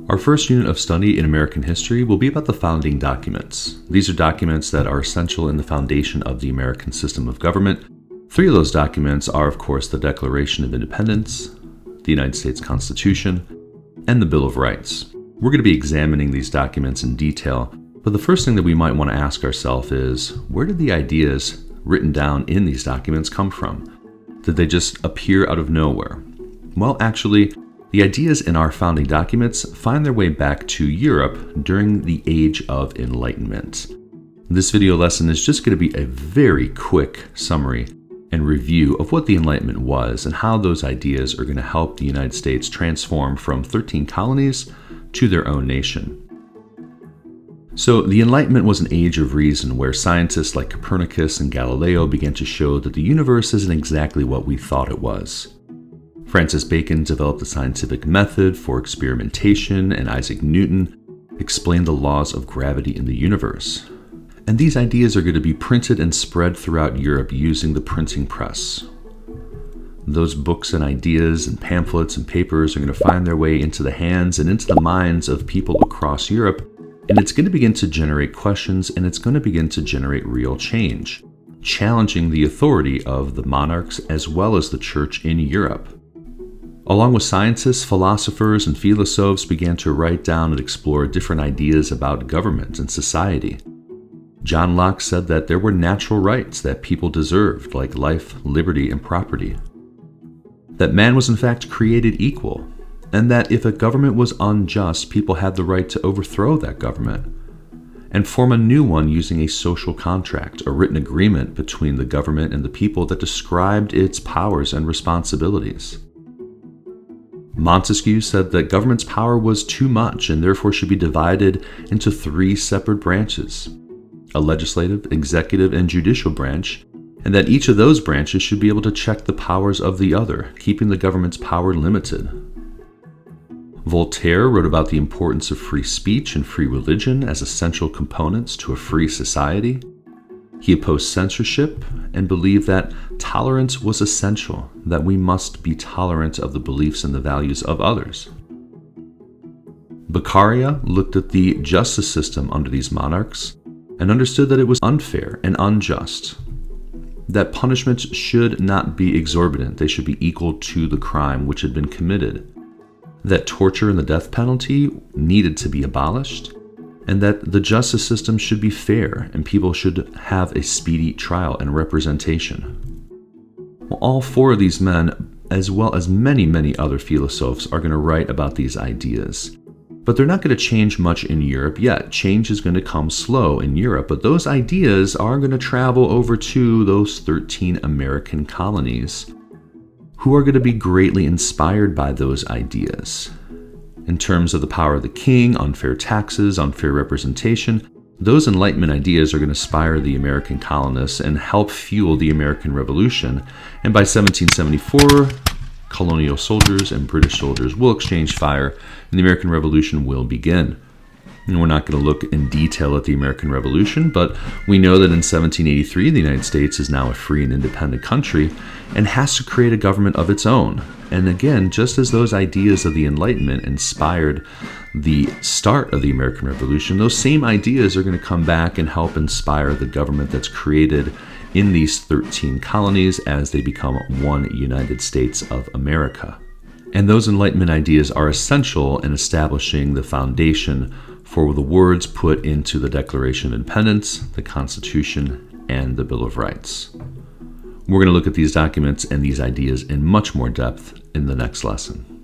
Our first unit of study in American history will be about the founding documents. These are documents that are essential in the foundation of the American system of government. Three of those documents are, of course, the Declaration of Independence, the United States Constitution, and the Bill of Rights. We're going to be examining these documents in detail, but the first thing that we might want to ask ourselves is, where did the ideas written down in these documents come from? Did they just appear out of nowhere? Well, actually, the ideas in our founding documents find their way back to Europe during the Age of Enlightenment. This video lesson is just going to be a very quick summary and review of what the Enlightenment was and how those ideas are going to help the United States transform from 13 colonies to their own nation. So the Enlightenment was an age of reason where scientists like Copernicus and Galileo began to show that the universe isn't exactly what we thought it was. Francis Bacon developed the scientific method for experimentation, and Isaac Newton explained the laws of gravity in the universe. And these ideas are going to be printed and spread throughout Europe using the printing press. Those books and ideas and pamphlets and papers are going to find their way into the hands and into the minds of people across Europe, and it's going to begin to generate questions, and it's going to begin to generate real change, challenging the authority of the monarchs as well as the church in Europe. Along with scientists, philosophers, and philosophes began to write down and explore different ideas about government and society. John Locke said that there were natural rights that people deserved, like life, liberty, and property. That man was in fact created equal, and that if a government was unjust, people had the right to overthrow that government and form a new one using a social contract, a written agreement between the government and the people that described its powers and responsibilities. Montesquieu said that government's power was too much and therefore should be divided into three separate branches: a legislative, executive, and judicial branch, and that each of those branches should be able to check the powers of the other, keeping the government's power limited. Voltaire wrote about the importance of free speech and free religion as essential components to a free society. He opposed censorship and believed that tolerance was essential, that we must be tolerant of the beliefs and the values of others. Bakaria looked at the justice system under these monarchs and understood that it was unfair and unjust, that punishments should not be exorbitant, they should be equal to the crime which had been committed, that torture and the death penalty needed to be abolished, and that the justice system should be fair and people should have a speedy trial and representation. Well, all four of these men, as well as many other philosophers, are going to write about these ideas. But they're not going to change much in Europe yet. Change is going to come slow in Europe, but those ideas are going to travel over to those 13 American colonies, who are going to be greatly inspired by those ideas. In terms of the power of the king, unfair taxes, unfair representation, those Enlightenment ideas are going to inspire the American colonists and help fuel the American Revolution. And by 1774, colonial soldiers and British soldiers will exchange fire, and the American Revolution will begin. And we're not going to look in detail at the American Revolution, but we know that in 1783, the United States is now a free and independent country and has to create a government of its own. And again, just as those ideas of the Enlightenment inspired the start of the American Revolution, those same ideas are going to come back and help inspire the government that's created in these 13 colonies as they become one United States of America. And those Enlightenment ideas are essential in establishing the foundation for the words put into the Declaration of Independence, the Constitution, and the Bill of Rights. We're going to look at these documents and these ideas in much more depth in the next lesson.